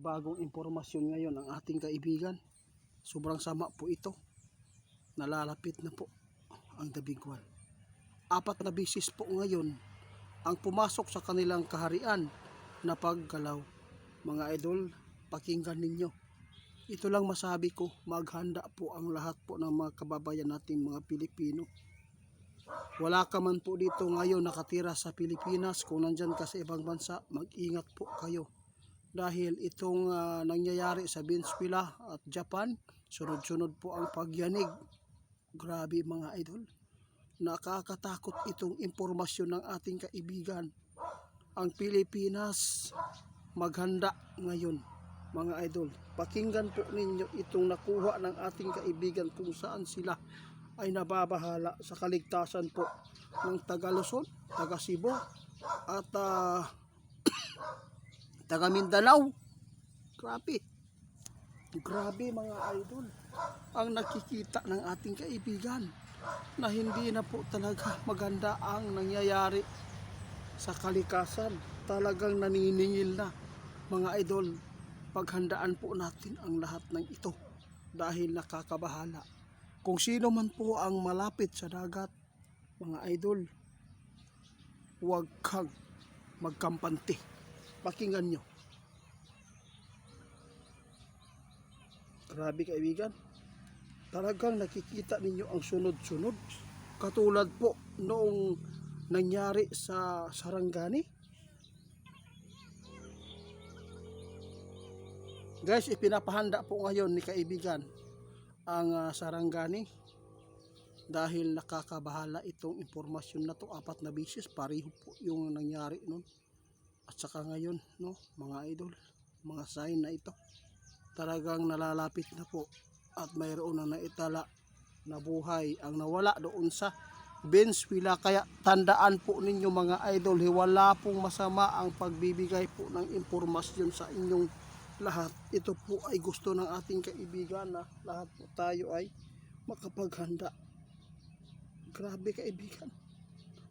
bagong impormasyon ngayon ang ating kaibigan. Sobrang sama po ito. Nalalapit na po ang The Big One. 4 na bisis po ngayon ang pumasok sa kanilang kaharian na paggalaw. Mga idol, pakinggan ninyo. Ito lang masabi ko, maghanda po ang lahat po ng mga kababayan nating mga Pilipino. Wala ka man po dito ngayon nakatira sa Pilipinas, kung nandyan ka sa ibang bansa, mag-ingat po kayo. Dahil itong nangyayari sa Venezuela at Japan, sunod-sunod po ang pagyanig. Grabe mga idol. Nakakatakot itong impormasyon ng ating kaibigan. Ang Pilipinas maghanda ngayon mga idol. Pakinggan po ninyo itong nakuha ng ating kaibigan kung saan sila ay nababahala sa kaligtasan po ng taga Luzon, taga Cebu at taga Mindanao. Grabe mga idol ang nakikita ng ating kaibigan na hindi na po talaga maganda ang nangyayari sa kalikasan. Talagang naniningil na mga idol. Paghandaan po natin ang lahat ng ito dahil nakakabahala. Kung sino man po ang malapit sa dagat, mga idol, huwag kang magkampante. Pakinggan nyo. Grabe kaibigan. Talagang nakikita ninyo ang sunod-sunod. Katulad po noong nangyari sa Sarangani. Guys, ipinapahanda po ngayon ni kaibigan ang Sarangani dahil nakakabahala itong impormasyon na to. 4 na bisis pareho po yung nangyari nun at saka ngayon, no mga idol, mga sign na ito talagang nalalapit na po at mayroon na naitala na buhay ang nawala doon sa Venezuela. Kaya tandaan po ninyo mga idol, wala pong masama ang pagbibigay po ng impormasyon sa inyong lahat. Ito po ay gusto ng ating kaibigan na lahat po tayo ay makapaghanda. Grabe kaibigan.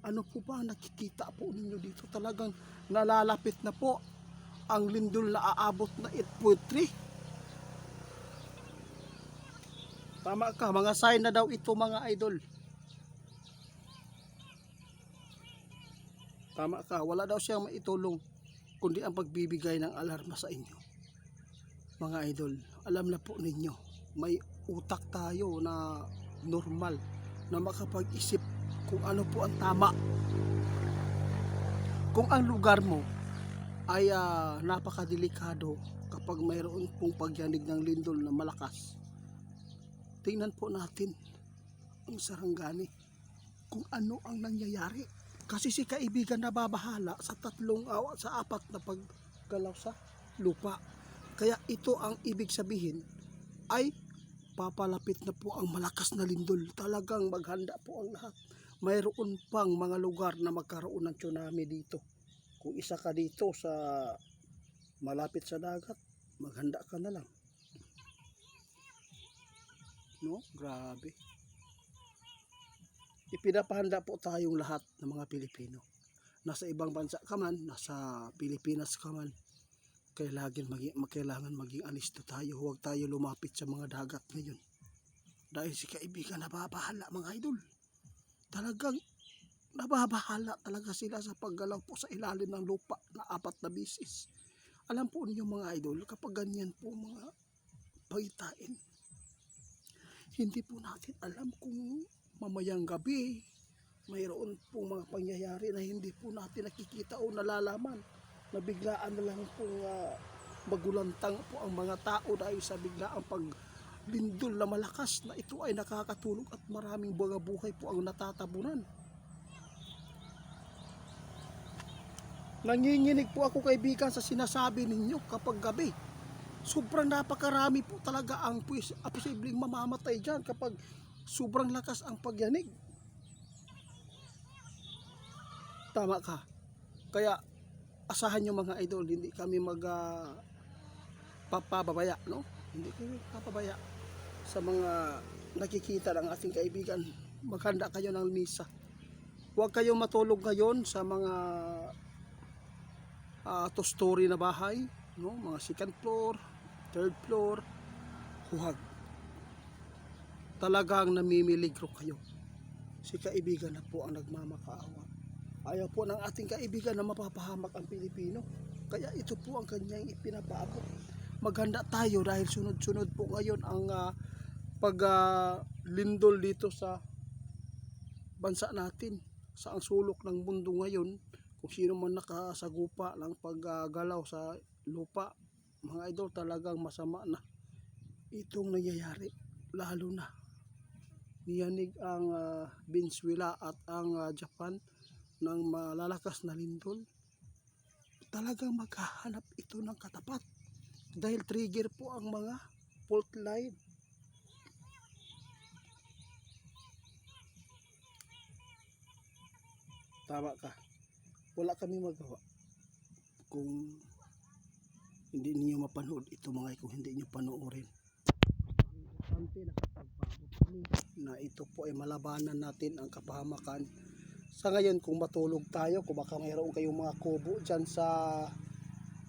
Ano po ba nakikita po ninyo dito? Talagang nalalapit na po ang lindol na aabot na 8.3. Tama ka, mga sign na daw ito mga idol. Tama ka, wala daw siyang maitulong kundi ang pagbibigay ng alarma sa inyo. Mga idol, alam na po ninyo, may utak tayo na normal na makapag-isip kung ano po ang tama. Kung ang lugar mo ay napakadelikado kapag mayroon pong pagyanig ng lindol na malakas, tingnan po natin ang Sarangani kung ano ang nangyayari. Kasi si kaibigan nababahala sa 4 na paggalaw sa lupa. Kaya ito ang ibig sabihin ay papalapit na po ang malakas na lindol. Talagang maghanda po ang lahat. Mayroon pang mga lugar na magkaroon ng tsunami dito. Kung isa ka dito sa malapit sa dagat, maghanda ka na lang. No? Grabe. Ipinapahanda po tayong lahat ng mga Pilipino. Nasa ibang bansa ka man, nasa Pilipinas ka man, kailangan maging alisto tayo. Huwag tayo lumapit sa mga dagat ngayon. Dahil si kaibigan nababahala mga idol. Talagang nababahala talaga sila sa paggalaw po sa ilalim ng lupa na 4 na bisis. Alam po ninyo mga idol, kapag ganyan po mga pagitain, hindi po natin alam kung mamayang gabi mayroon po mga pangyayari na hindi po natin nakikita o nalalaman, na biglaan na lang pong magulantang po ang mga tao dahil sa biglaang paglindol na malakas na ito ay nakakatulog at maraming buhay po ang natatabunan. Nanginginig po ako kaibigan sa sinasabi ninyo kapag gabi. Sobrang napakarami po talaga ang posibleng mamamatay dyan kapag sobrang lakas ang pagyanig. Tama ka. Kaya asahan nyo mga idol, hindi kami papabaya, no? Hindi kami papabaya sa mga nakikita ng ating kaibigan. Maghanda kayo ng misa. Huwag kayong matulog ngayon sa mga two-story na bahay. no? Mga second floor, third floor, huhag. Talagang namimiligro kayo. Si kaibigan na po ang nagmamakaawa. Ayaw po ng ating kaibigan na mapapahamak ang Pilipino. Kaya ito po ang kanyang ipinapaabot. Maghanda tayo dahil sunod-sunod po ngayon ang paglindol dito sa bansa natin. Sa ang sulok ng mundo ngayon, kung sino man nakasagupa ng paggalaw sa lupa, mga idol, talagang masama na itong nangyayari. Lalo na niyanig ang Venezuela at ang Japan ng malalakas na lindol. Talagang maghahanap ito ng katapat dahil trigger po ang mga fault line. Tama ka, wala kami magawa kung hindi niyo mapanood ito mga, kung hindi niyo panoorin. Ang importante na kapagpaabot kami na ito po ay malabanan natin ang kapahamakan. Sa ngayon, kung matulog tayo, kung baka mayroon kayong mga kubo dyan sa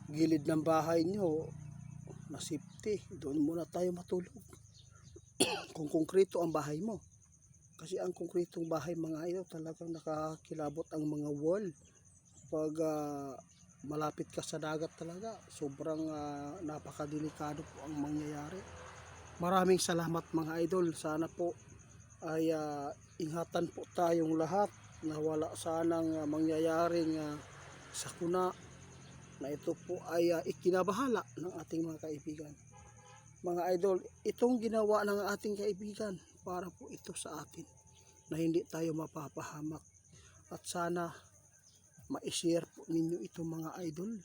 gilid ng bahay nyo na safety, doon muna tayo matulog. Kung konkreto ang bahay mo, kasi ang konkretong bahay mga ito, talagang nakakilabot ang mga wall pag malapit ka sa dagat. Talaga sobrang napakadelikado po ang mangyayari. Maraming salamat mga idol. Sana po ay ingatan po tayong lahat na wala sanang mangyayaring sakuna na ito po ay ikinabahala ng ating mga kaibigan. Mga idol, itong ginawa ng ating kaibigan para po ito sa atin na hindi tayo mapapahamak. At sana ma-share po ninyo ito mga idol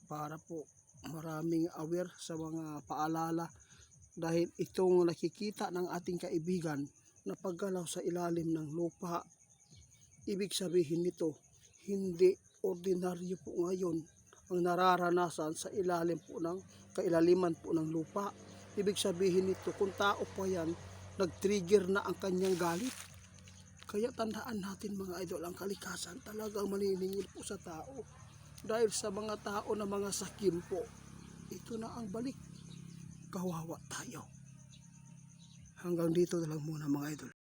para po maraming aware sa mga paalala, dahil itong nakikita ng ating kaibigan na paggalaw sa ilalim ng lupa, ibig sabihin nito hindi ordinaryo po ngayon ang nararanasan sa ilalim po ng kailaliman po ng lupa. Ibig sabihin nito, kung tao pa yan, nag-trigger na ang kanyang galit. Kaya tandaan natin mga idol, ang kalikasan talagang maniningil po sa tao. Dahil sa mga tao na mga sakim po, ito na ang balik. Kawawa tayo. Hanggang dito na lang muna mga idol.